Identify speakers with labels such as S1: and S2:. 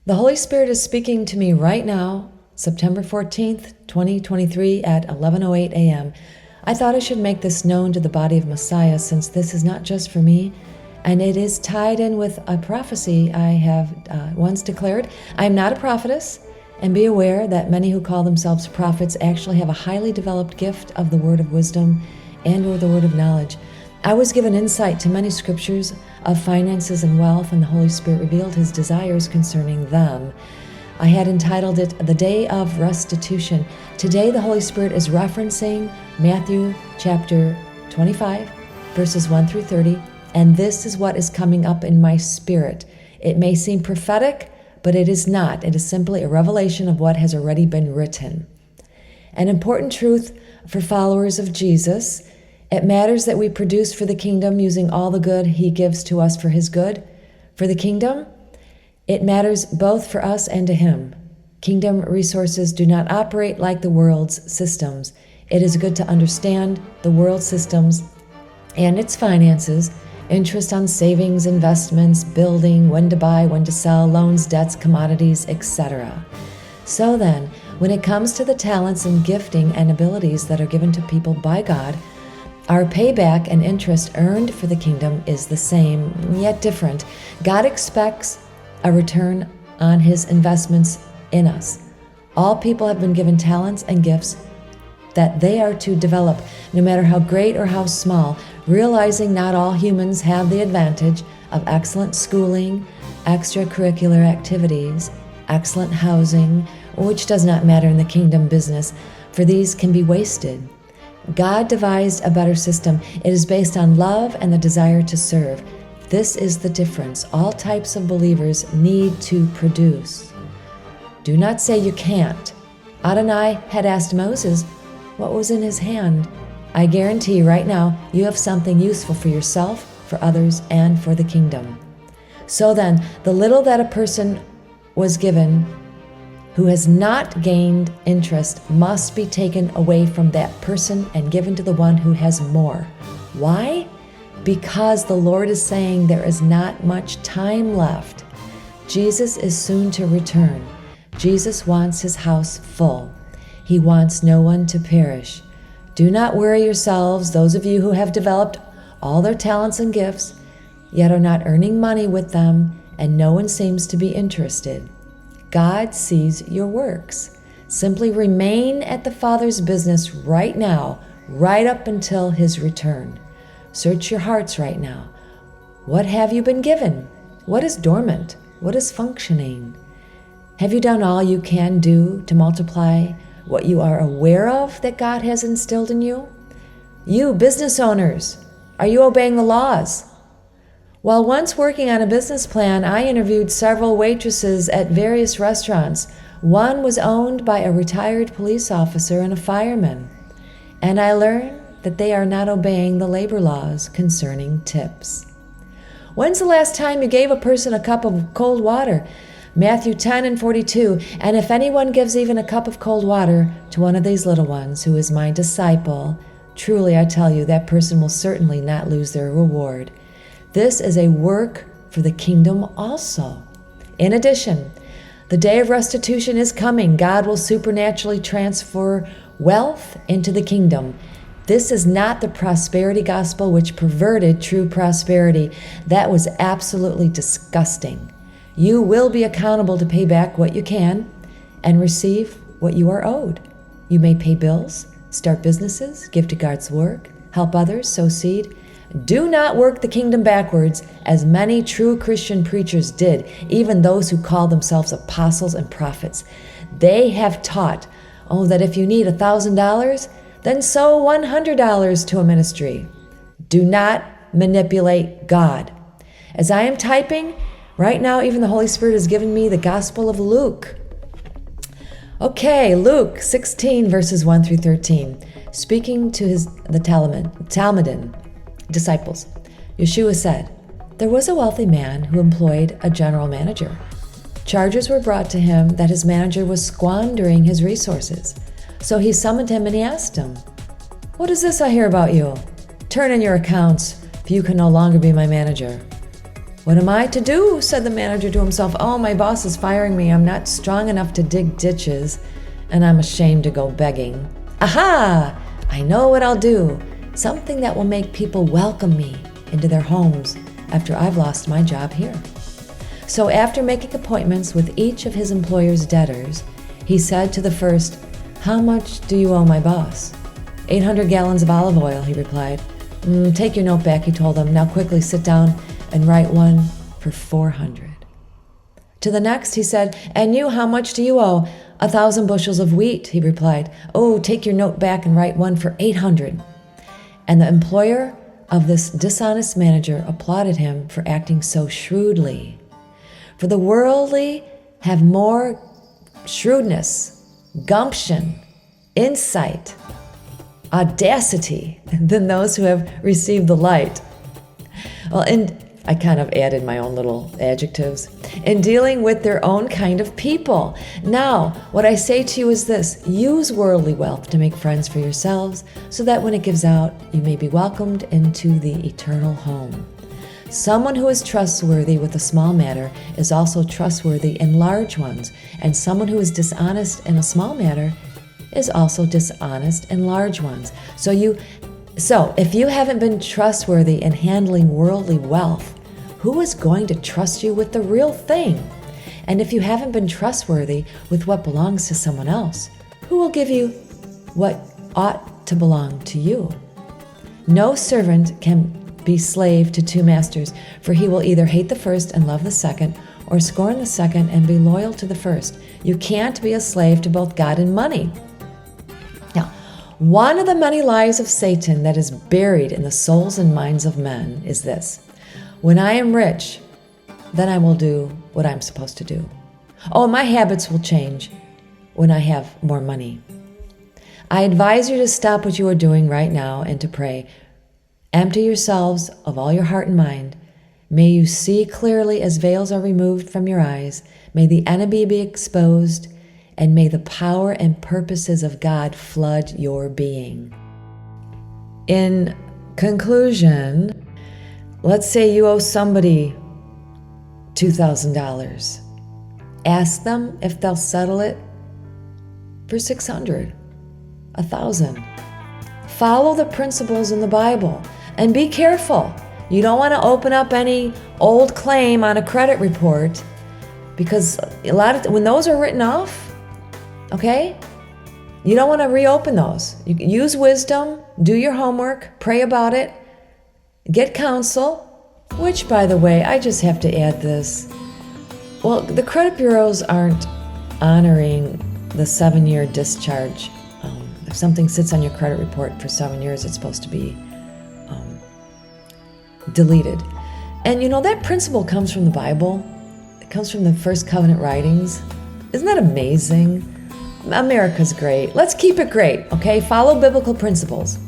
S1: The Holy Spirit is speaking to me right now, September 14th, 2023 at 11:08 a.m. I thought I should make this known to the body of Messiah, since this is not just for me, and it is tied in with a prophecy I have once declared. I am not a prophetess, and be aware that many who call themselves prophets actually have a highly developed gift of the word of wisdom and or the word of knowledge. I was given insight to many scriptures of finances and wealth, and the Holy Spirit revealed his desires concerning them. I had entitled it The Day of Restitution. Today the Holy Spirit is referencing Matthew chapter 25, verses 1 through 30, and this is what is coming up in my spirit. It may seem prophetic, but it is not. It is simply a revelation of what has already been written. An important truth for followers of Jesus: it matters that we produce for the kingdom using all the good he gives to us for his good. For the kingdom, it matters both for us and to him. Kingdom resources do not operate like the world's systems. It is good to understand the world systems and its finances: interest on savings, investments, building, when to buy, when to sell, loans, debts, commodities, etc. So then, when it comes to the talents and gifting and abilities that are given to people by God, our payback and interest earned for the kingdom is the same, yet different. God expects a return on his investments in us. All people have been given talents and gifts that they are to develop, no matter how great or how small, realizing not all humans have the advantage of excellent schooling, extracurricular activities, excellent housing, which does not matter in the kingdom business, for these can be wasted. God devised a better system. It is based on love and the desire to serve. This is the difference. All types of believers need to produce. Do not say you can't. Adonai had asked Moses what was in his hand. I guarantee right now you have something useful for yourself, for others, and for the kingdom. So then, the little that a person was given who has not gained interest must be taken away from that person and given to the one who has more. Why? Because the Lord is saying there is not much time left. Jesus is soon to return. Jesus wants his house full. He wants no one to perish. Do not worry yourselves, those of you who have developed all their talents and gifts, yet are not earning money with them, and no one seems to be interested. God sees your works. Simply remain at the Father's business right now, right up until his return. Search your hearts right now. What have you been given? What is dormant? What is functioning? Have you done all you can do to multiply what you are aware of that God has instilled in you? You business owners, are you obeying the laws? While once working on a business plan, I interviewed several waitresses at various restaurants. One was owned by a retired police officer and a fireman, and I learned that they are not obeying the labor laws concerning tips. When's the last time you gave a person a cup of cold water? Matthew 10:42, and if anyone gives even a cup of cold water to one of these little ones who is my disciple, truly I tell you, that person will certainly not lose their reward. This is a work for the kingdom also. In addition, the day of restitution is coming. God will supernaturally transfer wealth into the kingdom. This is not the prosperity gospel which perverted true prosperity. That was absolutely disgusting. You will be accountable to pay back what you can and receive what you are owed. You may pay bills, start businesses, give to God's work, help others, sow seed. Do not work the kingdom backwards, as many true Christian preachers did, even those who call themselves apostles and prophets. They have taught, that if you need $1,000, then sow $100 to a ministry. Do not manipulate God. As I am typing, right now even the Holy Spirit has given me the Gospel of Luke. Okay, Luke 16, verses 1 through 13. Speaking to the Talmudim disciples, Yeshua said, "There was a wealthy man who employed a general manager. Charges were brought to him that his manager was squandering his resources. So he summoned him and he asked him, 'What is this I hear about you? Turn in your accounts, for you can no longer be my manager.' "What am I to do?" said the manager to himself. "Oh, my boss is firing me. I'm not strong enough to dig ditches, and I'm ashamed to go begging. Aha! I know what I'll do. Something that will make people welcome me into their homes after I've lost my job here." So after making appointments with each of his employer's debtors, he said to the first, "How much do you owe my boss?" 800 gallons of olive oil, he replied. Take your note back, he told them. Now quickly sit down and write one for 400. To the next, he said, "And you, how much do you owe?" 1,000 bushels of wheat, he replied. "Oh, take your note back and write one for 800. And the employer of this dishonest manager applauded him for acting so shrewdly. For the worldly have more shrewdness, gumption, insight, audacity than those who have received the light. Well, and I kind of added my own little adjectives. In dealing with their own kind of people. Now, what I say to you is this: use worldly wealth to make friends for yourselves, so that when it gives out, you may be welcomed into the eternal home. Someone who is trustworthy with a small matter is also trustworthy in large ones, and someone who is dishonest in a small matter is also dishonest in large ones. So if you haven't been trustworthy in handling worldly wealth, who is going to trust you with the real thing? And if you haven't been trustworthy with what belongs to someone else, who will give you what ought to belong to you? No servant can be slave to two masters, for he will either hate the first and love the second, or scorn the second and be loyal to the first. You can't be a slave to both God and money. Now, one of the many lies of Satan that is buried in the souls and minds of men is this: when I am rich, then I will do what I'm supposed to do. Oh, my habits will change when I have more money. I advise you to stop what you are doing right now and to pray. Empty yourselves of all your heart and mind. May you see clearly as veils are removed from your eyes. May the enemy be exposed, and may the power and purposes of God flood your being. In conclusion, let's say you owe somebody $2,000. Ask them if they'll settle it for $600, $1,000. Follow the principles in the Bible. And be careful. You don't want to open up any old claim on a credit report, because when those are written off, okay, you don't want to reopen those. You use wisdom, do your homework, pray about it, get counsel, which, by the way, I just have to add this. Well, the credit bureaus aren't honoring the 7-year discharge. If something sits on your credit report for 7 years, it's supposed to be deleted. And you know, that principle comes from the Bible. It comes from the first covenant writings. Isn't that amazing? America's great. Let's keep it great, okay? Follow biblical principles.